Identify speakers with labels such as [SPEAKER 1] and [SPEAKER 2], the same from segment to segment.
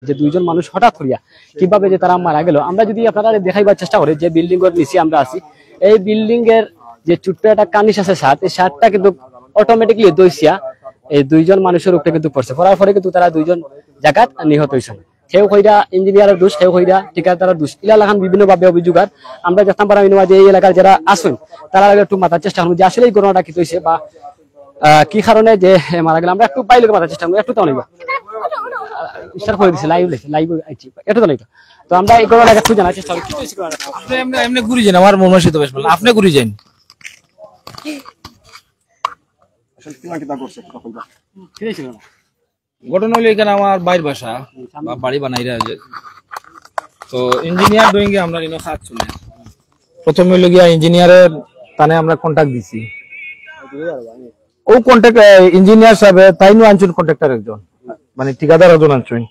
[SPEAKER 1] যে দুইজন মানুষ হঠাৎ করিয়া কিভাবে যে তারা মারা গেল। আমরা যদি আপনারা দেখাইবার চেষ্টা করি যে বিল্ডিং এর নিচে আমরা আছি, এই বিল্ডিং এর যে ছোট্ট একটা কানিশ আছে ছাদ, এই ছাদটা কিন্তু অটোমেটিকলি দইছিয়া এই দুইজন মানুষের উপরে কিন্তু পড়ছে, পড়ার পরে কিন্তু তারা দুইজন জায়গাত নিহত হয়েছেন। কেউ কইরা ইঞ্জিনিয়ারের দোষ, কেউ কইরা ঠিকাদারের দোষ, ইলা লাগান বিভিন্ন ভাবে অভিযোগ। আর আমরা দেখতাম পারা যে এই এলাকার যারা আসুন তারা একটু মাথার চেষ্টা করবো যে আসলে এই ঘটনাটা কি হয়েছে বা কি কারণে যে মারা গেল। আমরা একটু পাইলে মাথার চেষ্টা করবো, একটু তো অনেক স্টার্ট করে দিছে, লাইভ একটু তো নেই। তো আমরা এই ঘটনাটা একটু জানার চেষ্টা করি।
[SPEAKER 2] এমনি ঘুরি যান, আমার মনে হয় বেশ ভালো, আপনি ঘুরি যান। ঘটনা হলো এখানে আমার বাইর বাসা বা বাড়ি বানাইরা, তো ইঞ্জিনিয়ার ডুইং এ আমরা নিনো কাজ চলে। প্রথমে হলো গিয়া ইঞ্জিনিয়ারের তানে আমরা কন্টাক্ট দিছি, ও কন্টাক্ট ইঞ্জিনিয়ার সাহেব তাইনো আনছুন কন্ট্রাক্টর একজন, মানে ঠিকাদার একজন আনছুন,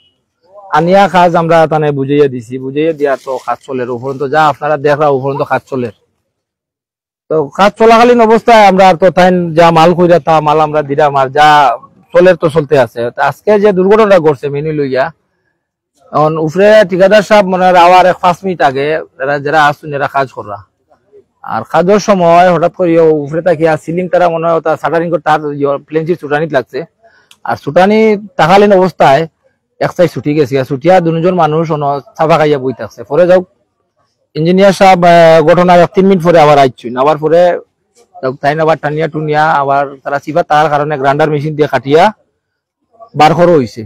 [SPEAKER 2] আনিয়া কাজ আমরা তানে বুঝাইয়া দিছি, বুঝাইয়া দিয়া তো কাজ চলে উপরন্ত যা আপনারা দেখরা উপরন্ত কাজ চলে। তো কাজ চলাকালীন অবস্থায় আমরা তো তাই যা মাল কইরা তা মাল আমরা দিলাম, আর যা চলের তো চলতে আছে। আজকে যে দুর্ঘটনা ঘটছে মেনু লইয়া, এখন উপরে ঠিকাদার সাহেব মনে হয় আবার 5 মিনিট আগে যারা আসুন এরা কাজ করা, আর কাজের সময় হঠাৎ করে উপরে তাকিয়া সিলিং তারা মনে হয় শাটারিং করে তার প্লেনচির ছুটানি লাগছে, আর ছুটানি থাকালীন অবস্থায় এক সাইড ছুটি গেছে, ছুটিয়া দুজন মানুষ ছাপা খাইয়া বই থাকছে। পরে যাও ইঞ্জিনিয়ার সাহেব ঘটনার 3 মিনিট পরে আবার আইছুন, আবার পরে তাই আবার টানিয়া টুনিয়া আবার তারা চিপা তার কারণে গ্রাইন্ডার মেশিন দিয়ে কাটিয়া বার করো হইছে।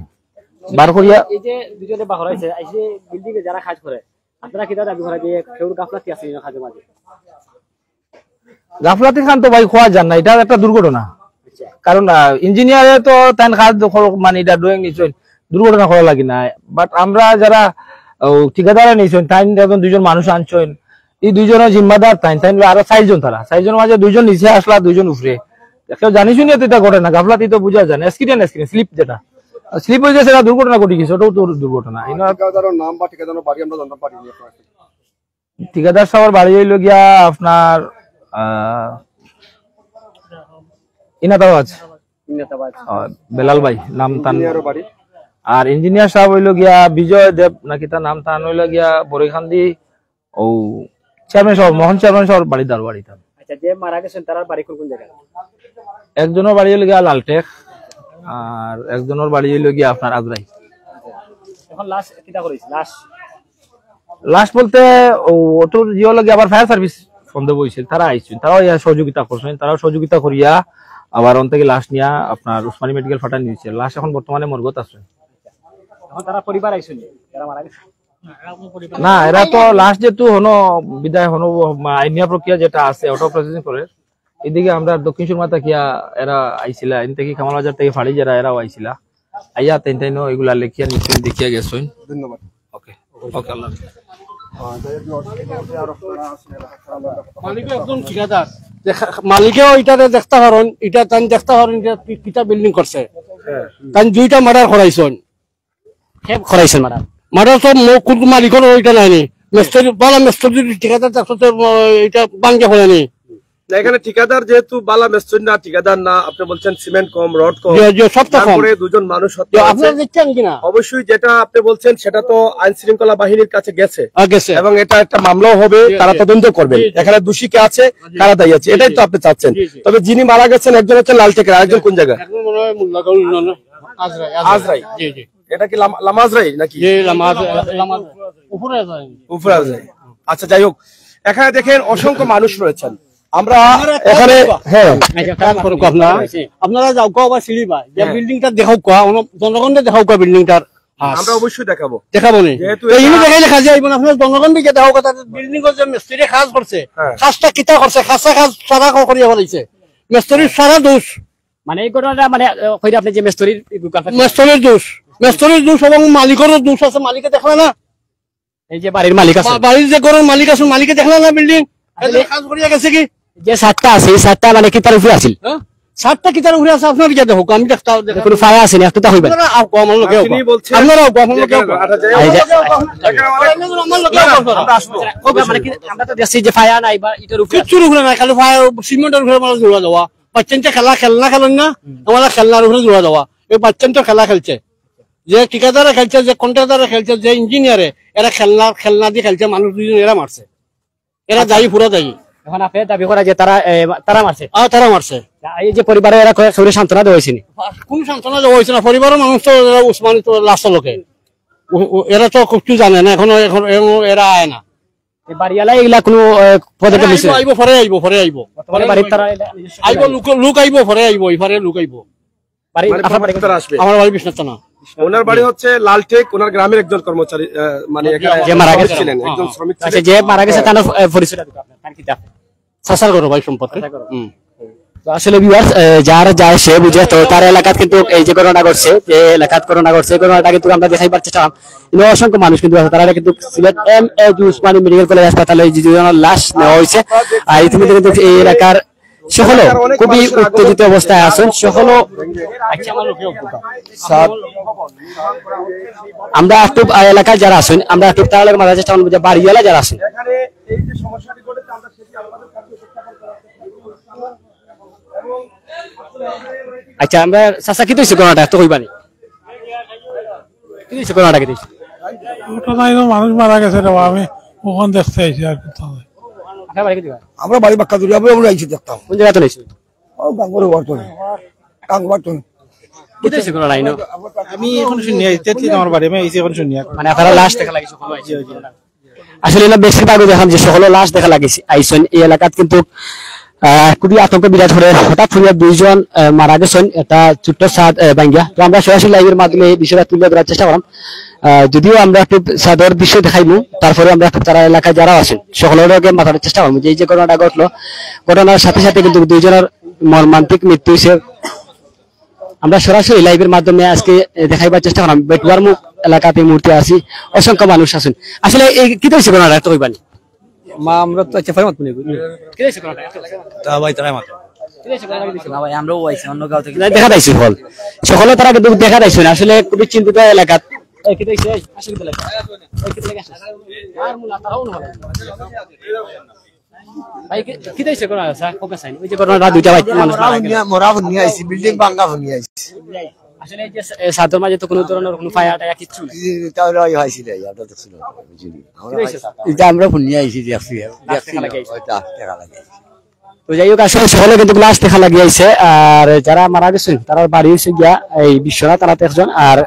[SPEAKER 2] বার করিয়া
[SPEAKER 1] এই যে দুজনে বাহর হইছে আইছে বিল্ডিং এ যারা কাজ করে, আপনারা কি দাবি করা যে কেউ গাফলাতি আছে না কাজে মাঝে?
[SPEAKER 2] গাফলাতি খান তো ভাই খোয়া যান না, এটা একটা দুর্ঘটনা। কারণ ইঞ্জিনিয়ারে তো তাই কাজ মানে এটা ডুইং নিছেন, দুর্ঘটনা করা লাগি না। বাট আমরা যারা ঠিকাদারে নিছেন তাই দুজন মানুষ আনছেন, এই দুইজনের জিম্মাদার তাই আরো 4 জন, তারা 4 জনের মাঝে 2 জন নিচে আসলা, 2 জন উপরে। কেউ জানি শুনি এটা ঘটে না, গাফলাতি তো বুঝা যায় না। অ্যাক্সিডেন্ট স্লিপ, যেটা স্লিপ হয়ে গেছে দুর্ঘটনা ঘটে গেছে, ওটাও তো দুর্ঘটনা। ঠিকাদার সাহেবের বাড়ি হইল গিয়া আপনার ইনাতাবাজ বেলাল ভাই নাম তান, আর ইঞ্জিনিয়ার সাহেব হইল গিয়া বিজয় দেব নাকি তার নাম, তান হইল গিয়া বরিখান্দি ও চেয়ারম্যান সাহেব মোহন চেয়ারম্যান সাহেব বাড়ি দার বাড়ি।
[SPEAKER 1] আচ্ছা, যে মারা গেছেন তার বাড়ি কোন জায়গায়?
[SPEAKER 2] একজনের বাড়ি হইল গিয়া লালটেক, আর একজনের বাড়ি হইল গিয়া আপনার আজরাই।
[SPEAKER 1] এখন লাশ কিটা করিস?
[SPEAKER 2] লাশ বলতে ওটোর জিও লাগে আবার ফায়ার সার্ভিস সন্দেহ হয়েছিল, তারা আইছেন, তারাও সহযোগিতা করছেন, তারাও সহযোগিতা করিয়া আবার অন থেকে লাশ নিয়া আপনার উসমানী মেডিকেল ফাটা নিয়েছে। লাশ এখন বর্তমানে মর্গত আছে।
[SPEAKER 1] এখন তারা পরিবার আইছেন যারা মারা গেছে
[SPEAKER 2] না, এরা তো লাশ যেহেতু হনো বিদায় হনো আইনিয়া প্রক্রিয়া যেটা আছে অটো প্রসেসিং করে, এদিকে আমরা দক্ষিণ সুরমা তাকিয়া এরা আইছিলা, এন থেকে কামাল বাজার থেকে ফাড়ি যারা এরাও আইছিলা, আইয়া তেন এগুলা লেখিয়া নিচ্ছেন দেখিয়া গেছেন। ধন্যবাদ। ওকে ওকে, আল্লাহ
[SPEAKER 3] মালিকেও এটাতে দেখতে পারেন, এটা তাই দেখতে পারেন কিটা বিল্ডিং করছে, তাই 2টা মার্ডার করাইছেন,
[SPEAKER 1] খরাইছেন মারা
[SPEAKER 3] মার্ডার সব কোন মালিকের ওইটা নাইনি, মিস্ত্রি বালা মিস্ত্রি ঠিকাদার এটা বাঙ্গা হয়নি।
[SPEAKER 4] এখানে ঠিকাদার যেহেতু বালা মেস্তুরি না, ঠিকাদার না, আপনি বলছেন সিমেন্ট কম, রড কম, তারপরে 2 জন মানুষ
[SPEAKER 3] আপনারা দেখছেন কিনা?
[SPEAKER 4] অবশ্যই যেটা আপনি বলছেন সেটা তো আইন শৃঙ্খলা বাহিনীর কাছে গেছে এবং এটা একটা মামলাও হবে, তারা তদন্ত করবেন এখানে দোষী কে আছে, কারা দায়ী আছে, এটাই তো আপনি চাচ্ছেন। তবে যিনি মারা গেছেন একজন হচ্ছেন লালটেকের, আরেকজন কোন জায়গায়? আজরাই। এটা কি লামাজরাই নাকি? উপরে আজরাই। আচ্ছা, যাই হোক, এখানে দেখেন অসংখ্য মানুষ রয়েছেন। আমরা এখানে
[SPEAKER 3] আপনারা যাও বা সিঁড়ি বা বিল্ডিংটা দেখাও কোয়া, জনগণকে দেখাও কোয়া বিল্ডিংটার,
[SPEAKER 4] আমরা অবশ্যই দেখাবো
[SPEAKER 3] নি দেখাইলে কাজে আইব না। আপনার জনগণ দিকে দেখাও কথা, বিল্ডিং যে মিস্ত্রি কাজ করছে, কাজটা কিতা করছে, কাজটা কাজ সারা করিয়া ফেলাইছে, মিস্ত্রির সারা দোষ।
[SPEAKER 1] মানে এই ঘটনাটা মানে আপনি যে মিস্ত্রির
[SPEAKER 3] দোষ এবং মালিকেরও দোষ আছে। মালিকে দেখলা না,
[SPEAKER 1] এই যে বাড়ির মালিক আছে,
[SPEAKER 3] বাড়ির যে ঘরের মালিক আছে, মালিকে দেখলা না বিল্ডিং কাজ করিয়া গেছে কি?
[SPEAKER 1] যে 7টা আছে, এই 7টা মানে কি তার উপরে আছিল?
[SPEAKER 3] 7টা কি তার উপরে আছে? আপনার কি দেখো, আমি দেখতে
[SPEAKER 1] কোনো ফায়া আছে না, একটা হইবে আমরা তো দেখছি যে ফায়া নাই বা এটার উপরে
[SPEAKER 3] কিচ্ছুর উপরে নাই, খালি ফায়া সিমেন্টের উপরে মানে জোড়া দেওয়া। বাচ্চাটা খেলনা খেলেন না, আমাদের খেলনার উপরে জোড়া দেওয়া। এই বাচ্চাটা খেলা খেলছে, যে ঠিকাদারে খেলছে, যে কন্ট্রাক্টরে খেলছে, যে ইঞ্জিনিয়ারে, এরা খেলনা দিয়ে খেলছে, মানুষ দুজন এরা মারছে, এরা দায়ী, পুরো দায়ী।
[SPEAKER 1] এখন আপনি দাবি করা যে তারা মারছে?
[SPEAKER 3] তারা মারছে।
[SPEAKER 1] এই যে পরিবারে এরা শরীরে সান্ত্বনা দেওয়া হয়েছে?
[SPEAKER 3] কোন সান্ত্বনা দেওয়া হয়েছে না, পরিবারের মানুষ তো উসমানী তো লাস্টের লোকে, এরা তো কিছু জানে না, এখন এরা আয় না।
[SPEAKER 1] বাড়িওয়ালা এগুলা কোনো পদক্ষেপ নিছে?
[SPEAKER 3] আইব পরে আইব, পরে আইব,
[SPEAKER 1] বাড়ির তারা
[SPEAKER 3] আইব, লোক আইব, পরে আইব, এবারে লোক আইব। আমার বাড়ি বিশ্বনাথ থানা।
[SPEAKER 4] ওনার বাড়ি হচ্ছে লালটেক, ওনার গ্রামের একজন কর্মচারী, মানে
[SPEAKER 1] যে মারা গেছে
[SPEAKER 4] ছিলেন, একজন শ্রমিক ছিলেন।
[SPEAKER 1] আচ্ছা, যে মারা গেছে তার পরিচয়টা দিতে আপনার কি জানেন?
[SPEAKER 3] সাসার করো ভাই সম্পর্কে।
[SPEAKER 1] তো আসলে ভিউয়ার্স, যার যায় সে বুঝে। তো তার এলাকাত কিন্তু এই যে ঘটনা ঘটছে, যে এলাকাত ঘটনা ঘটছে, এই ঘটনাটা কিন্তু আমরা দেখাইবার চেষ্টা করলাম। কিন্তু অসংখ্য মানুষ কিন্তু আছে, তারা কিন্তু Sylhet M A. Osmani medical college হাসপাতালে যে দুজনের লাশ নেওয়া হয়েছে। আর ইতিমধ্যে কিন্তু এই এলাকার সকলও খুবই উত্তেজিত অবস্থায় আছেন, সকলও। আমরা একটু এলাকায় যারা আছেন, আমরা একটু তার মাঝে চেষ্টা করবো যে বাড়িওয়ালা যারা আছেন। আচ্ছা, আমরা চাচা কি দিয়েছি ঘটনাটা তো কইবানি, কি দিয়েছি ঘটনাটা, কি দিয়েছি?
[SPEAKER 5] মানুষ মারা গেছে, আমি ওখানে দেখতে আইছি। আর
[SPEAKER 6] আমরা বাড়ি বাক্কা দূরে আমরা আইছি দেখতাম।
[SPEAKER 1] কোন জায়গা তো নিয়েছি?
[SPEAKER 6] ও গাঙ্গরে ওয়ার্টনে গাঙ্গবাটন।
[SPEAKER 1] কি দিয়েছি ঘটনা?
[SPEAKER 5] আমি এখন শুনি আইছি, আমার বাড়ি আমি আইছি এখন শুনি।
[SPEAKER 1] মানে আপনারা লাশ দেখা লাগিছে? আসলে না বেশিরভাগ দেখেন যে সকল লাশ দেখা লাগিছে আইসন এই এলাকাত, কিন্তু খুবই আতঙ্ক বিরাজ করে। হঠাৎ করে দুইজন মারা গেছেন, এটা ছোট্ট ছাদ ভাঙ্গিয়া। তো আমরা সরাসরি লাইভের মাধ্যমে এই বিষয়টা তুলে ধরার চেষ্টা করলাম। যদিও আমরা একটু ছাদের দৃশ্য দেখাইবো, তারপরে আমরা তারা এলাকায় যারা আছেন সকলের মাথার চেষ্টা করবো যে এই যে ঘটনাটা ঘটলো, ঘটনার সাথে সাথে কিন্তু দুইজনের মর্মান্তিক মৃত্যু হয়েছে। আমরা সরাসরি লাইভের মাধ্যমে আজকে দেখাইবার চেষ্টা করলাম। বেটুয়ার মুখ এলাকাতে মুহূর্তে আছি, অসংখ্য মানুষ আছেন। আসলে এই কি হয়েছে ঘটনাটা তো কইবানি?
[SPEAKER 2] মা আমরা তো আচ্ছা ফাইমাত মনে করি
[SPEAKER 1] কি হয়েছে ঘটনাটা?
[SPEAKER 2] তা ভাই তারাই মাত্র
[SPEAKER 1] না ভাই, আমরাও আইছি অন্য গাঁও থেকে দেখা দাইছি ফল, সকলে তারা কিন্তু দেখা দাইছে না। আসলে খুবই চিন্তিত এলাকা। কি দেখছি আসলে কি লাগে কি লাগে আর মুলা তারাও না ভাই, কি দেখছে কোন আছে কোপে সাইন ওই যে ঘটনাটা দুইটা ভাই মানুষ
[SPEAKER 6] মরা নিয়ে আইছি, বিল্ডিং ভাঙা নিয়ে আইছি।
[SPEAKER 1] আসলে এই যে সাদর মাঝে তো কোনো ধরনের কোনো ফায়ার আটা কিছু নেই,
[SPEAKER 6] তাহলে ওই হইছিল এটা তো ছিল বুঝলি। এটা আমরা নিয়ে আইছি, দেখছি ওইটা দেখা লাগে।
[SPEAKER 1] তো যাই হোক, আসলে সকলে কিন্তু গ্লাস দেখা লাগিয়েছে। আর যারা মারা গেছেন তারা বাড়ি হয়েছে গিয়া এই বিশ্বনাথ তারাতে একজন। আর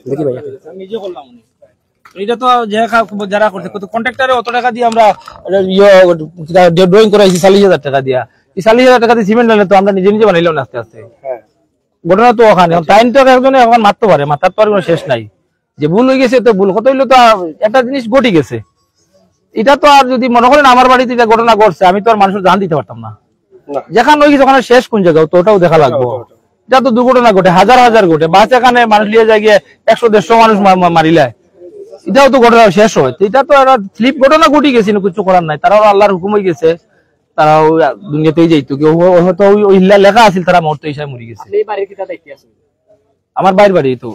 [SPEAKER 1] দেখি ভাই
[SPEAKER 2] নিজে করলাম এটা তো যারা করছে কন্ট্রাক্টরে অত টাকা দিয়ে আমরা ড্রয়িং করাইছি 40,000 টাকা দিয়া। এই 40,000 টাকা দিয়ে সিমেন্ট আনলে তো আমরা নিজে নিজে বানাইলাম আস্তে আস্তে। ঘটনা তো ওখানে টাইম তো একজনে এখন মারতে পারে, মাথার তো আর কোনো শেষ নাই। যে ভুল হয়ে গেছে তো ভুল, কত হইলো তো একটা জিনিস ঘটে গেছে। এটা তো আর যদি মনে করেন আমার বাড়িতে এটা ঘটনা ঘটছে, আমি তো আর মানুষের জান দিতে পারতাম না। যেখানে হয়ে গেছে ওখানে শেষ কোন জায়গায় তো ওটাও দেখা লাগবো। এটা তো দুর্ঘটনা ঘটে, হাজার হাজার ঘটে। বাস এখানে মানুষ লিয়ে যায় গিয়ে 100-150 মানুষ মারিলায়, এটাও তো ঘটনা শেষ হয়। এটা তো স্লিপ ঘটনা ঘটে গেছে, কিছু করার নাই। তারাও আল্লাহর হুকুম হয়ে গেছে, তারাও দুনিয়াতেই যাইতো। কেউ হয়তো ওই লেখা আছিল তারা মরতো হিসাবে মরে গেছে। আমার বাইরের বাড়ি তো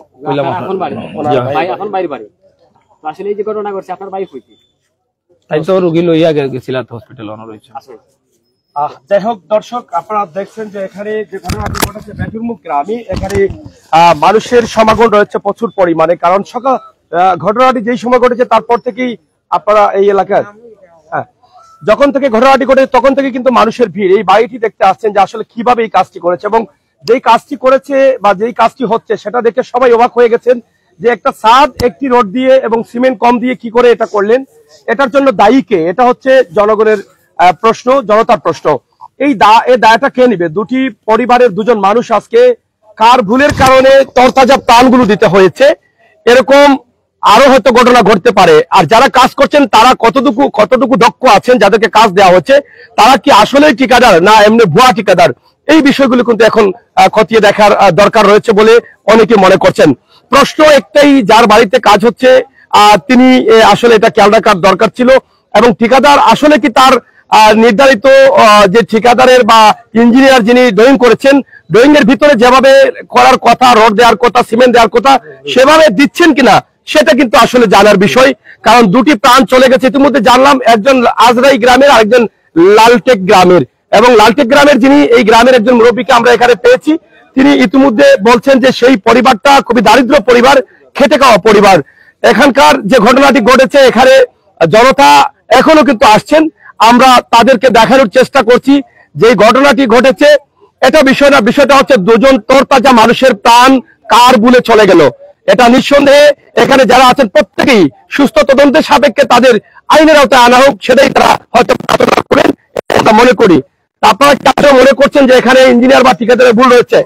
[SPEAKER 1] আসলে এই যে ঘটনা ঘটছে আপনার বাইক হইতে
[SPEAKER 2] তাই তো রোগী লইয়া গেছিল হসপিটাল রয়েছে।
[SPEAKER 4] যাই হোক দর্শক, আপনারা দেখছেন যে এখানে যে ঘটনাটি ঘটেছে বেটুরমুখ গ্রামে, এখানে মানুষের সমাগম রয়েছে প্রচুর পরিমাণে। কারণ সকাল ঘটনাটি যেই সময় ঘটেছে তারপর থেকেই আপনারা এই এলাকায় যখন থেকে ঘটনাটি ঘটেছে তখন থেকে কিন্তু মানুষের ভিড়। এই বাড়িটি দেখতে আসছেন যে আসলে কিভাবে এই কাজটি করেছে, এবং যেই কাজটি করেছে বা যেই কাজটি হচ্ছে সেটা দেখে সবাই অবাক হয়ে গেছেন যে একটা ছাদ একটি রড দিয়ে এবং সিমেন্ট কম দিয়ে কি করে এটা করলেন। এটার জন্য দায়ী কে? এটা হচ্ছে জনগণের প্রশ্ন, জনতার প্রশ্ন। এই দায়টা কে নিবে? দুটি পরিবারের দুজন মানুষ আজকে কার ভুলের কারণে তরতাজা প্রাণগুলো দিতে হয়েছে, এরকম আরো হয়তো ঘটনা ঘটতে পারে। আর যারা কাজ করছেন তারা কতটুকু দক্ষ আছেন, যাদেরকে কাজ দেওয়া হচ্ছে তারা কি আসলে ঠিকাদার না এমনি ভুয়া ঠিকাদার, এই বিষয়গুলো কিন্তু এখন খতিয়ে দেখার দরকার রয়েছে বলে অনেকে মনে করছেন। প্রশ্ন একটাই, যার বাড়িতে কাজ হচ্ছে তিনি আসলে এটা খেয়াল রাখার দরকার ছিল, এবং ঠিকাদার আসলে কি তার নির্ধারিত যে ঠিকাদারের বা ইঞ্জিনিয়ার যিনি ড্রয়িং করেছেন, ড্রয়িং এর ভিতরে যেভাবে করার কথা, রড দেওয়ার কথা, সিমেন্ট দেওয়ার কথা, সেভাবে দিচ্ছেন কিনা সেটা কিন্তু আসলে জানার বিষয়। কারণ দুটি প্রাণ চলে গেছে ইতিমধ্যে জানলাম, একজন আজরাই গ্রামের, আরেকজন লালটেক গ্রামের। এবং লালটেক গ্রামের যিনি এই গ্রামের একজন মুরব্বীকে আমরা এখানে পেয়েছি, তিনি ইতিমধ্যে বলছেন যে সেই পরিবারটা খুবই দারিদ্র পরিবার, খেটে খাওয়া পরিবার। এখানকার যে ঘটনাটি ঘটেছে, এখানে জনতা এখনো কিন্তু আসছেন। আমরা তাদেরকে দেখানোর চেষ্টা করছি যে ঘটনাটি ঘটেছে এটা বিষয় না, বিষয়টা হচ্ছে দুজন তরতাজা মানুষের প্রাণ কার বুলে চলে গেল। এটা নিঃসন্দেহে এখানে যারা আছেন প্রত্যেকেই সুস্থ তদন্তের সাপেক্ষে তাদের আইনের আওতায় আনা হোক, সেটাই তারা হয়তো প্রার্থনা করেন আমরা মনে করি। আপনারা কি মনে করছেন যে এখানে ইঞ্জিনিয়ার বা ঠিকাদারের ভুল রয়েছে?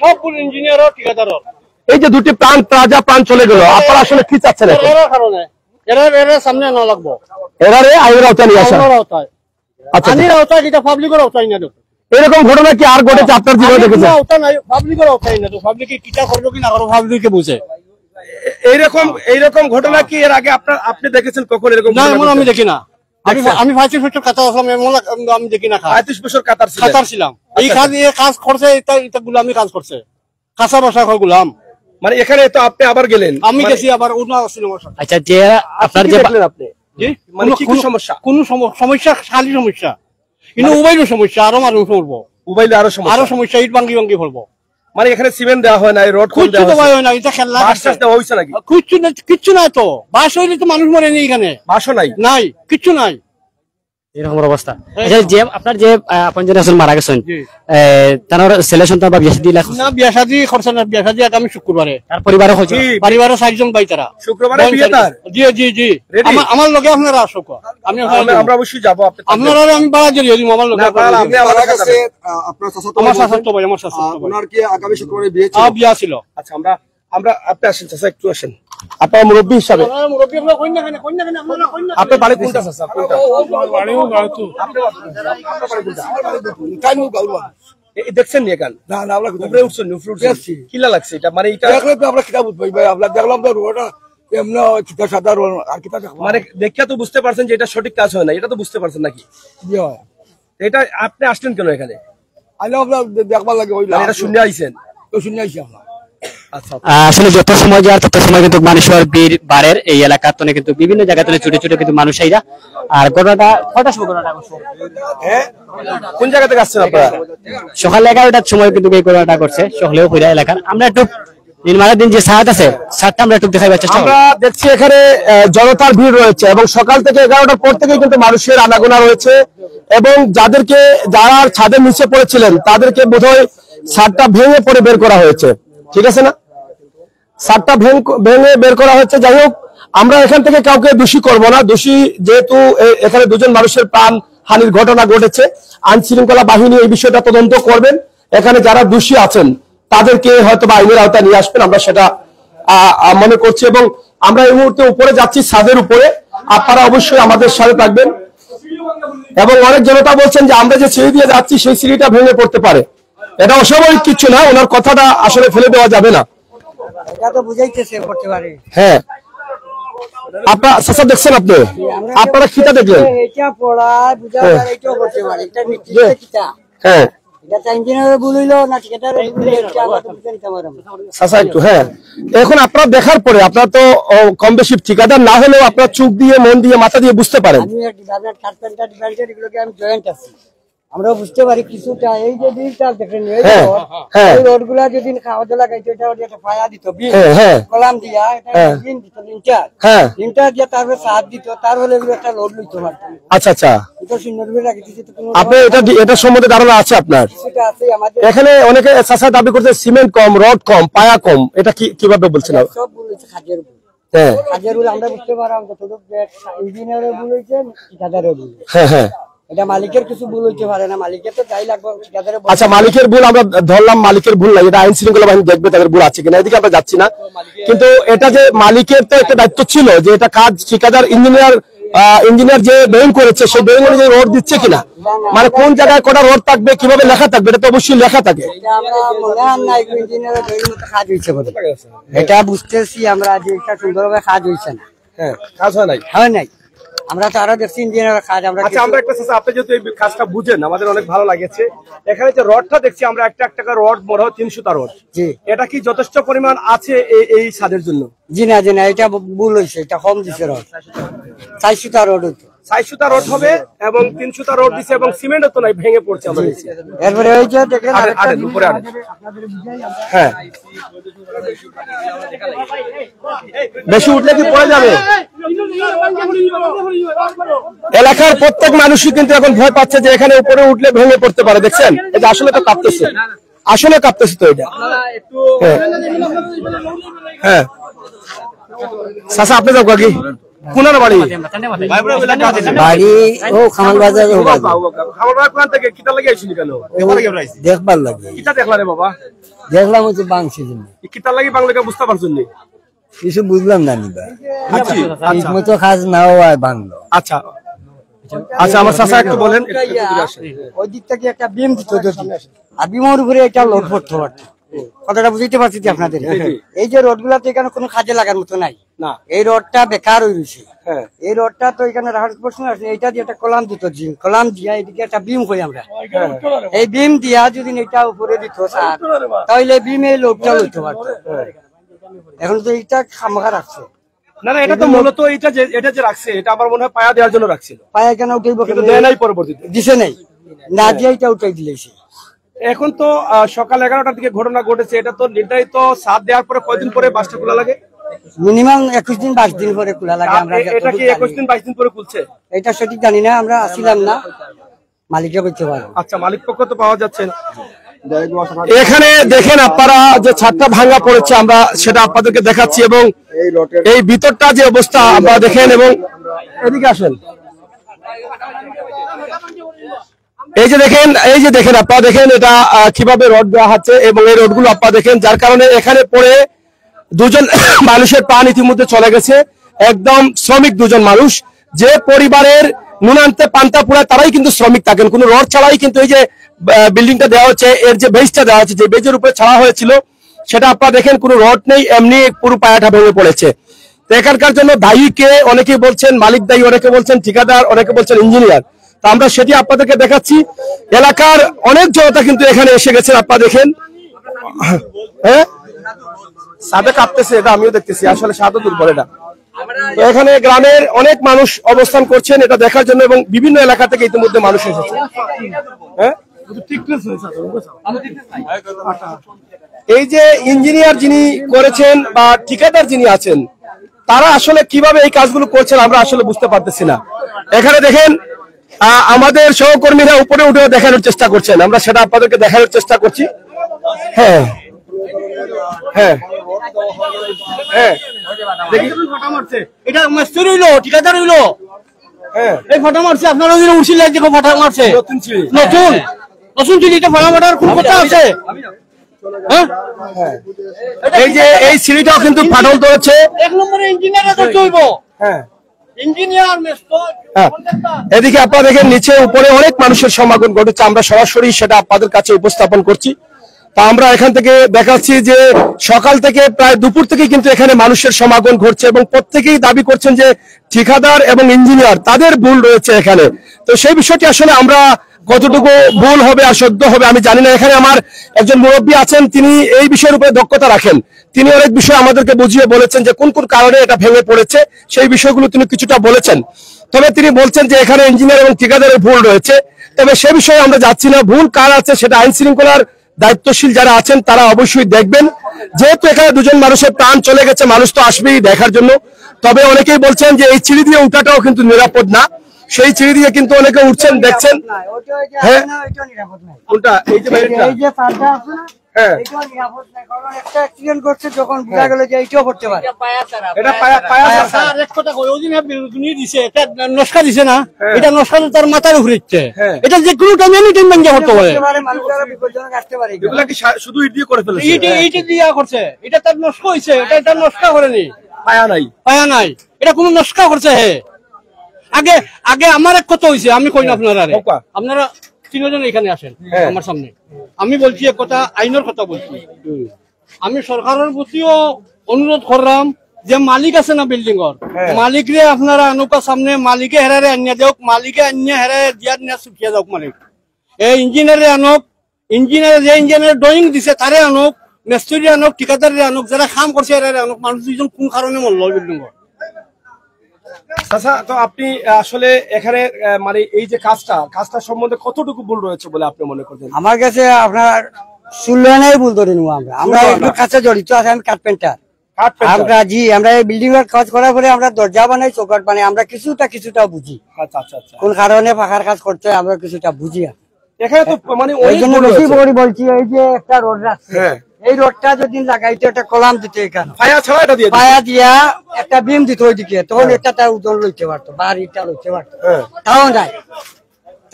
[SPEAKER 3] সবগুলো ইঞ্জিনিয়ারও ঠিকাদারও।
[SPEAKER 4] এই যে দুটি তাজা প্রাণ চলে গেল, আপনারা আসলে কি চাচ্ছেন?
[SPEAKER 3] এরা সামনে না লাগবো,
[SPEAKER 4] এরারে আইনের আওতায় নিয়ে আসা। আচ্ছা,
[SPEAKER 3] আইনের আওতায় যেটা পাবলিকের আওতায় না।
[SPEAKER 4] এরকম ঘটনা কি আর ঘটেছে আপনার জীবনে দেখেছেন?
[SPEAKER 3] পাবলিকের আওতায় না, তো পাবলিকে কিটা করবো কি না করবো পাবলিকে বুঝে।
[SPEAKER 4] এইরকম ঘটনা কি এর আগে আপনি দেখেছেন কখন? এরকম
[SPEAKER 3] না, আমি দেখি না। আমি 35 বছর কাতার আসলাম, আমি দেখি না।
[SPEAKER 4] 35 বছর কাতার
[SPEAKER 3] ছিলাম। এই কাজ করছে, এটা গুলামি কাজ করছে, কাঁচা বসা গুলাম।
[SPEAKER 4] মানে এখানে তো আপনি আবার গেলেন?
[SPEAKER 3] আমি গেছি আবার।
[SPEAKER 1] আচ্ছা, যে আপনার যে
[SPEAKER 4] আপনি মানে কি সমস্যা?
[SPEAKER 3] কোন সমস্যা? খালি সমস্যা, কিন্তু মোবাইলের সমস্যা। আরো মানুষ পড়বো
[SPEAKER 4] মোবাইলে, আরো সমস্যা।
[SPEAKER 3] ইট ভাঙ্গি পড়বো।
[SPEAKER 4] মানে এখানে সিমেন্ট দেওয়া হয় না, রড
[SPEAKER 3] হয় না, এটা খেলা
[SPEAKER 4] হয়েছে নাকি?
[SPEAKER 3] কিচ্ছু নাই তো। বাস হইলে তো মানুষ মরে নেই এখানে।
[SPEAKER 4] বাসও নাই,
[SPEAKER 3] কিচ্ছু নাই।
[SPEAKER 1] এরকম অবস্থা। যে আপনার যে আপন যে আসলে মারা গেছেন, তার ছেলে সন্তান বা বিয়ে শাদী
[SPEAKER 3] না? বিয়ে শাদী করছে না, বিয়ে শাদী আগামী শুক্রবারে।
[SPEAKER 1] তার পরিবারও হয়েছে,
[SPEAKER 3] পরিবারের 4 জন ভাই তারা।
[SPEAKER 4] শুক্রবারে বিয়ে তার?
[SPEAKER 3] জি। আমার লগে আপনারা আসুক,
[SPEAKER 4] আমরা অবশ্যই যাবো।
[SPEAKER 3] আপনারা আমি বাড়া জড়িয়ে দিব। আমার লগে আমার শাশুড়ি ভাই, আমার শাশুড়ি
[SPEAKER 4] ওনার কি আগামী শুক্রবারে বিয়ে
[SPEAKER 3] ছিল?
[SPEAKER 4] আচ্ছা, আমরা আপনি আসেন চাচা, একটু আসেন। আপনার মুরব্বী হিসাবে আপনার বাড়ি কোনটা চাচা? দেখছেন নি এখান?
[SPEAKER 6] না না, আমরা
[SPEAKER 4] উপরে উঠছেন, কিলা লাগছে এটা? মানে এটা
[SPEAKER 6] আমরা কিতাব বুঝবো ভাই, আমরা দেখলাম তো রোডটা এমনি চিতা সাদা রোড, আর কিতা দেখলাম।
[SPEAKER 4] মানে দেখে তো বুঝতে পারছেন যে এটা সঠিক কাজ হয় না, এটা তো বুঝতে পারছেন নাকি?
[SPEAKER 6] কি হয়
[SPEAKER 4] এটা আপনি আসলেন কেন এখানে?
[SPEAKER 6] আইলে আমরা দেখবার লাগে, ওই
[SPEAKER 4] এটা শুনে আইছেন?
[SPEAKER 6] তো শুনে আইছি আমরা।
[SPEAKER 4] আচ্ছা,
[SPEAKER 1] আসলে যত সময় যায় তত সময় কিন্তু মানুষের ভিড় বাড়ের এই এলাকার তো কিন্তু বিভিন্ন জায়গা থেকে ছোট ছোট কিন্তু মানুষ আইরা। আর ঘটনাটা কয়টার সময়? ঘটনাটা
[SPEAKER 4] কোন জায়গা থেকে আসছেন আপনারা?
[SPEAKER 1] সকাল 11টার সময় কিন্তু এই ঘটনাটা করছে সহলেও কইরা এলাকার। আমরা একটু নির্মাণের দিন যে সাত আছে, সাতটা আমরা একটু দেখাইবার চেষ্টা
[SPEAKER 4] আমরা দেখছি এখানে জনতার ভিড় রয়েছে এবং সকাল থেকে 11টার পর থেকে কিন্তু মানুষের আনাগোনা রয়েছে এবং যারা ছাদের নিচে পড়েছিলেন তাদেরকে বোধহয় ছাদটা ভেঙে পড়ে বের করা হয়েছে, ঠিক আছে না? ছাদটা ভেঙে বের করা হচ্ছে। যাই হোক, আমরা এখান থেকে কাউকে দোষী করব না। দোষী যেহেতু এখানে দুজন মানুষের প্রাণ হানির ঘটনা ঘটেছে, আইন শৃঙ্খলা বাহিনী এই বিষয়টা তদন্ত করবেন। এখানে যারা দোষী আছেন তাদেরকে হয়তো বা আইনের আওতায় নিয়ে আসবেন, আমরা সেটা মনে করছি। এবং আমরা এই মুহূর্তে উপরে যাচ্ছি, ছাদের উপরে। আপনারা অবশ্যই আমাদের সাথে থাকবেন। এবং অনেক জনতা বলছেন যে আমরা যে সিঁড়ি দিয়ে যাচ্ছি সেই সিঁড়িটা ভেঙে পড়তে পারে। এটা অস্বাভাবিক কিছু না, ওনার কথাটা আসলে ফেলে দেওয়া যাবে না। হ্যাঁ, আপনারা চাচা দেখছেন, আপনারা খিতা দেখলেন? হ্যাঁ এখন আপনারা দেখার পরে আপনারা তো কম বেশি ঠিকাদার না হলেও আপনারা চোখ দিয়ে, মন দিয়ে, মাথা দিয়ে বুঝতে পারেন।
[SPEAKER 7] আমরা বুঝতে পারি কিছুটা। এই যে বিলটা দেখেন, এই রোড গুলা যদি খাওয়া দাওয়া লাগাইতো, এটা একটা ফায়া দিত, কলাম দিয়া দিন দিত, লিনটার দিয়ে তারপরে সাত দিত, তারপরে একটা লোড লইতো।
[SPEAKER 4] আচ্ছা আচ্ছা,
[SPEAKER 7] এটা সুন্দর করে রাখি দিছে।
[SPEAKER 4] আপনি এটা সম্বন্ধে ধারণা আছে আপনার?
[SPEAKER 7] কিছুটা আছে আমাদের।
[SPEAKER 4] এখানে অনেকে চাষা দাবি করছে সিমেন্ট কম, রড কম, পায়া কম। এটা কিভাবে বলছেন?
[SPEAKER 7] সব বলেছে খাজের ভুল। খাজের ভুল আমরা বুঝতে পারলাম, যতটুকু ইঞ্জিনিয়ারের ভুল হয়েছে, ঠিকাদারের ভুল। এটা মালিকের কিছু ভুল হইতে পারে না, মালিকের তো যাই লাগবে।
[SPEAKER 4] আচ্ছা, মালিকের ভুল আমরা ধরলাম, মালিকের ভুল নাই, এটা আইন শৃঙ্খলা বাহিনী দেখবে তাদের ভুল আছে কিনা, এদিকে আমরা যাচ্ছি না। কিন্তু এটা যে মালিকের তো একটা দায়িত্ব ছিল যে এটা কাজ ঠিকাদার ইঞ্জিনিয়ার যে বেইন করেছে সেই বেইন অনুযায়ী রোড দিচ্ছে কিনা, মানে কোন জায়গায় কটা রোড থাকবে, কিভাবে লেখা থাকবে, এটা তো অবশ্যই লেখা থাকে।
[SPEAKER 7] এটা বুঝতেছি আমরা যে এটা সুন্দরভাবে কাজ হয়েছে না।
[SPEAKER 4] কাজ হয়
[SPEAKER 7] নাই। আমরা তো আরো দেখছি ইঞ্জিনিয়ারের কাজ। আমরা
[SPEAKER 4] একটা আপনি যেহেতু এই কাজটা বুঝেন, আমাদের অনেক ভালো লাগেছে। এখানে যে রডটা দেখছি আমরা, একটা টাকা রড মনে হয় 300 রড। এটা কি যথেষ্ট পরিমাণ আছে এই ছাদের জন্য?
[SPEAKER 7] জি না, এটা ভুল হয়েছে, এটা কম দিচ্ছে রড, 400 রড হইতো।
[SPEAKER 4] 6 সুতা রড হবে এবং 3 সুতা রড দিছে এবং সিমেন্টও তো নাই, ভেঙে পড়ছে আমরা দেখছি।
[SPEAKER 7] এরপরে ওই যে দেখেন
[SPEAKER 4] আরেকটা উপরে আরেকটা। হ্যাঁ, বেশি উঠলে কি পড়ে যাবে? এলাকার প্রত্যেক মানুষই কিন্তু এখন ভয় পাচ্ছে যে এখানে উপরে উঠলে ভেঙে পড়তে পারে। দেখছেন এটা আসলে তো কাঁপতেছে, আসলে কাঁপতেছে তো এটা। হ্যাঁ চাচা আপনি যাও কি কোনার বাড়ি?
[SPEAKER 6] বাড়ি ও খামাল বাজার
[SPEAKER 4] খাবার কোন থেকে কিটা লাগি আইছিলি কেন?
[SPEAKER 6] দেখবার লাগে।
[SPEAKER 4] কিটা দেখলা রে বাবা?
[SPEAKER 6] দেখলাম হচ্ছে বাংশি জন্য
[SPEAKER 4] কিটা লাগি বাংলাকে বুঝতে পারছুন নি?
[SPEAKER 6] কিছু বুঝলাম না নিবা
[SPEAKER 4] আচ্ছা
[SPEAKER 6] ঠিক মতো কাজ নাও হয় বাংলো।
[SPEAKER 4] আচ্ছা আচ্ছা আমার চাচা একটু বলেন।
[SPEAKER 7] ওই দিক থেকে একটা বিম দিত যদি, আর বিমের উপরে এটা লোড পড়তে পারতো। কথাটা বুঝতে পারছি আপনাদের। এই যে রোড গুলা তো এখানে কোনো কাজে লাগার মতো নাই, এই রোডটা বেকার হয়ে রয়েছে। এই রোডটা তো এখানে রাখার প্রশ্ন আছে, এইটা দিয়ে একটা কলাম দিত, কলাম দিয়া এদিকে একটা বিম করি আমরা। এই বিম দিয়া যদি এটা উপরে দিত স্যার, তাহলে বিমে লোডটা লইতে পারতো। এখন তো এইটা খামাখা রাখছে।
[SPEAKER 4] না না, এটা তো মূলত এটা যে রাখছে এটা আমার মনে হয় পায়া দেওয়ার জন্য রাখছিল।
[SPEAKER 7] পায়া কেন উঠাইব?
[SPEAKER 4] কিন্তু দেয় নাই, পরবর্তীতে
[SPEAKER 7] দিছে নাই, না দিয়ে এটা উঠাই দিলেছে।
[SPEAKER 4] এখন তো সকাল 11টার দিকে ঘটনা ঘটেছে, এটা তো নির্ধারিত সাত দেওয়ার পরে কয়দিন পরে বাসটা খোলা লাগে?
[SPEAKER 7] মিনিমাম 21 দিন 22 দিন পরে খোলা লাগে। আমরা
[SPEAKER 4] এটা কি 21 দিন 22 দিন পরে খুলছে?
[SPEAKER 7] এটা সঠিক জানি না, আমরা আসিলাম না, মালিককে বলতে পারবো।
[SPEAKER 4] আচ্ছা, মালিক পক্ষ তো পাওয়া যাচ্ছে না। এখানে দেখেন আপনারা যে ছাদটা ভাঙা পড়েছে, আমরা সেটা আপনাদেরকে দেখাচ্ছি এবং এই ভিতরটা যে অবস্থা আপনারা দেখেন। এবং এদিকে আসেন, এই যে দেখেন আপনারা দেখেন এটা কিভাবে রড দেওয়া হচ্ছে এবং এই রডগুলো আপনারা দেখেন, যার কারণে এখানে পড়ে দুজন মানুষের প্রাণ ইতিমধ্যে চলে গেছে। একদম শ্রমিক দুজন মানুষ, যে পরিবারের নুনান্তে পান্তা পুরা তারাই কিন্তু শ্রমিক থাকেন, কোন রড ছাড়াই কিন্তু এই যে বিল্ডিংটা দেওয়া হচ্ছে, এর যে বেজটা দেওয়া হচ্ছে, যে বেজের উপরে ছাড়া হয়েছিল সেটা আপনারা দেখেন কোনো রড নেই, এমনি পুরো পায়াটা ভেঙে পড়েছে। তো এখানকার জন্য দায়ী কে? অনেকে বলছেন মালিক দায়ী, অনেকে বলছেন ঠিকাদার, অনেকে বলছেন ইঞ্জিনিয়ার। তো আমরা সেটি আপনাদেরকে দেখাচ্ছি। এলাকার অনেক জনতা কিন্তু এখানে এসে গেছেন, আপনারা দেখেন। হ্যাঁ সাদে কাঁপতেছে, এটা আমিও দেখতেছি, আসলে সাদা দুর্বল এটা। তো এখানে গ্রামের অনেক মানুষ অবস্থান করছেন এটা দেখার জন্য এবং বিভিন্ন এলাকা থেকে ইতিমধ্যে মানুষ এসেছে। হ্যাঁ, এই যে ইঞ্জিনিয়ার যিনি করেছেন বা ঠিকাদার যিনি আছেন, তারা আসলে কিভাবে এই কাজগুলো করছেন আমরা আসলে বুঝতে পারতেছি না। এখানে দেখেন আমাদের সহকর্মীরা উপরে উঠে দেখানোর চেষ্টা করছেন, আমরা সেটা আপনাদেরকে দেখানোর চেষ্টা করছি। হ্যাঁ হ্যাঁ হ্যাঁ,
[SPEAKER 3] এটা মিস্ত্রি হইলো, ঠিকাদার হইলো।
[SPEAKER 4] হ্যাঁ,
[SPEAKER 3] এই ফাটা মারছে, আপনারা ওই উঠছিল দেখো ফাটা মারছে, নতুন চিড়ি, এটা ফাটা মারার কোন কথা আছে?
[SPEAKER 4] এই যে এই সিঁড়িটাও কিন্তু ফাটল ধরেছে।
[SPEAKER 3] 1 নম্বরে ইঞ্জিনিয়ার করতে হইব।
[SPEAKER 4] হ্যাঁ,
[SPEAKER 3] ইঞ্জিনিয়ার
[SPEAKER 4] এদিকে আপনারা দেখেন নিচে উপরে অনেক মানুষের সমাগম ঘটেছে, আমরা সরাসরি সেটা আপনাদের কাছে উপস্থাপন করছি। তা আমরা এখান থেকে দেখাচ্ছি যে সকাল থেকে প্রায় দুপুর থেকে কিন্তু এখানে মানুষের সমাগম ঘটছে এবং প্রত্যেকেই দাবি করছেন যে ঠিকাদার এবং ইঞ্জিনিয়ার তাদের ভুল রয়েছে এখানে। তো সেই বিষয়টি আসলে আমরা কতটুকু ভুল হবে আর সত্য হবে আমি জানি না। এখানে আমার একজন মুরব্বী আছেন, তিনি এই বিষয়ের উপরে দক্ষতা রাখেন, তিনি অনেক বিষয় আমাদেরকে বুঝিয়ে বলেছেন যে কোন কোন কারণে এটা ভেঙে পড়েছে, সেই বিষয়গুলো তিনি কিছুটা বলেছেন। তবে তিনি বলছেন যে এখানে ইঞ্জিনিয়ার এবং ঠিকাদারের ভুল রয়েছে, তবে সে বিষয়ে আমরা যাচ্ছি না। ভুল কার আছে সেটা আইন শৃঙ্খলার দায়িত্বশীল যারা আছেন তারা অবশ্যই দেখবেন। যেহেতু এখানে দুজন মানুষের প্রাণ চলে গেছে, মানুষ তো আসবেই দেখার জন্য। তবে অনেকেই বলছেন যে এই সিঁড়ি দিয়ে উঠাটাও কিন্তু নিরাপদ না, সেই সিঁড়ি দিয়ে কিন্তু অনেকে উঠছেন দেখছেন। হ্যাঁ, কোনটা? এই যে হ্যাঁ,
[SPEAKER 7] একটা অ্যাক্সিডেন্ট করছে যখন বুঝা গেল যে এইটাও করতে পারে।
[SPEAKER 4] এটা পায়া
[SPEAKER 3] দিছে, এটা নস্কা দিছে না, এটা নস্কা তার মাথার উপরে ইচ্ছে, এটা যে কোনো টাইম এনি টাইম ভেঙে পড়তে পারে।
[SPEAKER 4] এগুলা কি শুধু ইট দিয়ে করে ফেলেছে?
[SPEAKER 3] ইট দিয়া করছে, এটা তার নস্কা হইছে, এটা নস্কা করেনি,
[SPEAKER 4] পায়া নাই,
[SPEAKER 3] এটা কোনো নস্কা করছে। হে আগে আগে আমার এক কথা হইছে, আমি কই না আপনারা 3 জন এখানে আসেন আমার সামনে, আমি বলছি এক কথা, আইনের কথা বলছি। আমি সরকারের প্রতিও অনুরোধ করলাম যে মালিক আছে না বিল্ডিং এর, মালিক রে আপনারা আনুকা সামনে, মালিকে হেরারে আনিয়া দেওক, মালিকে আনিয়া হেরারে দিয়া নিয়া সুখিয়া যাওক। মালিক এই ইঞ্জিনিয়ারে আনক, ইঞ্জিনিয়ার যে ইঞ্জিনিয়ার ড্রয়িং দিছে তারে আনক, মিস্ত্রি আনক, ঠিকাদারে আনক, যারা কাম করছে হেরারে আনক। মানুষ দুজন কোন কারণে মরল বিল্ডিং এর?
[SPEAKER 4] আচ্ছা, তো আপনি আসলে এখানে মানে এই যে কাজটা সম্বন্ধে কতটুকু ভুল রয়েছে বলে আপনি মনে করছেন?
[SPEAKER 7] আমার কাছে আপনার শুনলেই ভুল ধরে নেবো আমরা একটু কাছে জড়িত আছে। আমি কার্পেন্টার। আমরা এই বিল্ডিং এর কাজ করার পরে আমরা দরজা বানাই, চৌকাঠ বানাই, আমরা কিছুটা বুঝি।
[SPEAKER 4] আচ্ছা আচ্ছা আচ্ছা।
[SPEAKER 7] কোন কারণে পাখার কাজ করতে হয় আমরা কিছুটা বুঝি।
[SPEAKER 4] এখানে তো মানে
[SPEAKER 7] ওই জন্য বেশি করে বলছি, এই যে একটা রোড রাখছে, এই রোডটা যদি লাগাইতে একটা কলাম দিতে, এখানে পায়া দিয়া একটা বিম দিত ওইদিকে, তখন একটা ওজন লইতে পারতো, বাড়িটা লইতে পারতো।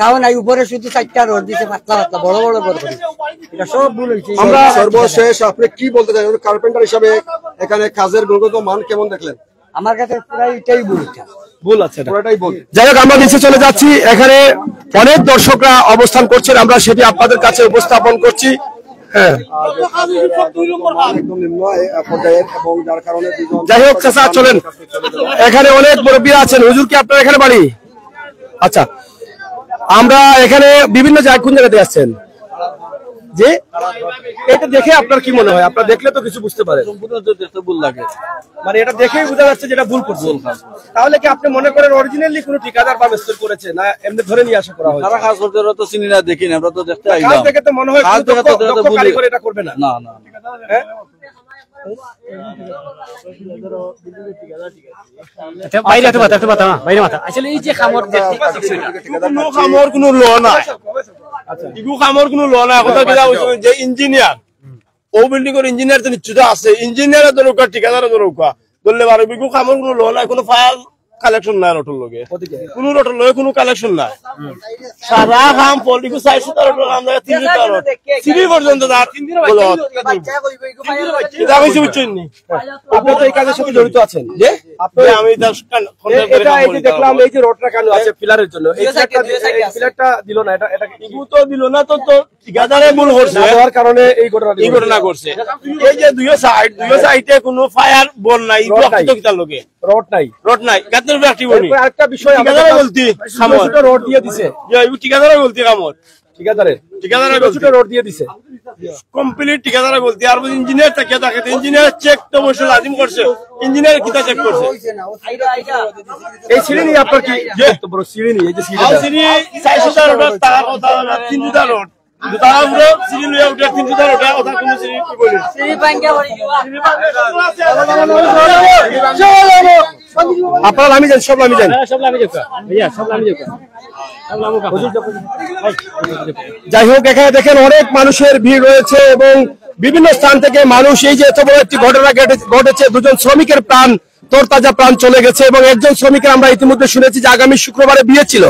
[SPEAKER 7] তাও নাই উপরে শুধু 4টা রোড দিতে, পাতলা পাতলা বড় বড় করে। এটা সব ভুল হয়েছে।
[SPEAKER 4] আমরা সর্বশেষ আপনি কি বলতে চান কার্পেন্টার হিসাবে এখানে কাজের গুণগত মান কেমন দেখলেন?
[SPEAKER 7] আমার কাছে পুরাই এটাই
[SPEAKER 4] ভুল আছে, পুরোটাই ভুল। যাই হোক, আমরা নিচে চলে যাচ্ছি। এখানে অনেক দর্শকরা অবস্থান করছেন, আমরা সেটি আপনাদের কাছে উপস্থাপন করছি। যাই হোক চাচা, চলেন, এখানে অনেক মুরব্বীরা আছেন। হুজুর কি আপনার এখানে বাড়ি? আচ্ছা, আমরা এখানে বিভিন্ন জায়গায়, কোন জায়গাতে আসছেন? যে এটা দেখে আপনার কি মনে হয়? আপনার দেখলে তো কিছু বুঝতে পারেন।
[SPEAKER 3] ভুল লাগে,
[SPEAKER 4] মানে এটা দেখেই বোঝা যাচ্ছে যেটা ভুল করছে। তাহলে কি আপনি মনে করেন অরিজিনালি কোনো ঠিকাদার বা মিস্ত্রি করেছে, না এমনি ধরে নিয়ে আসা করা হয়েছে?
[SPEAKER 3] তারা কাজ করতে তো চিনি না, দেখি না, আমরা তো দেখতে আইলাম।
[SPEAKER 4] কাজ দেখে তো মনে হয় দক্ষ কারিগর এটা করবে না।
[SPEAKER 3] না না,
[SPEAKER 4] হ্যাঁ,
[SPEAKER 1] আসলে এই যে খামর
[SPEAKER 3] কোনো ল নাই, খামর কোনো ল নাই। কথা যে ইঞ্জিনিয়ার, ও বিল্ডিং এর ইঞ্জিনিয়ার তো নিশ্চিত আছে, ইঞ্জিনিয়ারের দরকার, ঠিকাদারের দরকার, বললে পারো বিগু খামর কোনো ল নাই, কোনো ফায়ার কালেকশন নাই রোটের লগে, কোনো রোটের লগে কোনো কালেকশন নাই। সারা খাম পলিটিকু 400 রোট, আমরা 300 রোট, 3 পর্যন্ত তার
[SPEAKER 4] আপনি তো এই কাজের সাথে জড়িত আছেন। যে আপনি, আমি এটা এই যে দেখলাম, এই যে রোডটা কেন আছে পিলারের জন্য, এই পিলারটা দিল না, এটা
[SPEAKER 3] ইগু তো দিল না, তো ঠিকাদারে ভুল করছে,
[SPEAKER 4] দেওয়ার কারণে এই
[SPEAKER 3] ঘটনা করছে। এই যে দুই সাইডে কোনো ফায়ার বল নাই, লোকে
[SPEAKER 4] রোড নাই,
[SPEAKER 3] আরেকটা বিষয় বলতি
[SPEAKER 4] রোড দিয়ে দিছে,
[SPEAKER 3] ঠিকাদারে বলতি কামত,
[SPEAKER 4] ঠিকাদারে রোড দিয়ে দিছে
[SPEAKER 3] কমপ্লিট, ঠিকাদারে বলতি। আর ইঞ্জিনিয়ার তাকিয়ে থাকে, ইঞ্জিনিয়ার চেক তো অবশ্য লাজিম করছে, ইঞ্জিনিয়ার কিতা চেক করছে।
[SPEAKER 4] এই সিঁড়ি নিয়ে আপনার কি বড় সিঁড়ি নিয়ে, এই যে সিঁড়ি
[SPEAKER 3] 400 রোড, টাকা কথা 300 রোড, তারা পুরো সিঁড়ি লইয়া উঠে 300 রোড, ওটা কোনো সিঁড়ি কি বলি
[SPEAKER 4] আপনারা নামি যান, সব নামি যান। যাই হোক, এখানে দেখেন অনেক মানুষের ভিড় রয়েছে এবং বিভিন্ন স্থান থেকে মানুষ, এই যে এত বড় একটি ঘটনা ঘটেছে, দুজন শ্রমিকের প্রাণ, তরতাজা প্রাণ চলে গেছে এবং একজন শ্রমিকের আমরা ইতিমধ্যে শুনেছি যে আগামী শুক্রবারে বিয়ে ছিল।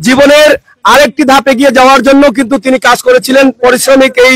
[SPEAKER 4] জীবনের আরেকটি ধাপ এগিয়ে যাওয়ার জন্য কিন্তু তিনি কাজ করেছিলেন, পরিশ্রমিক এই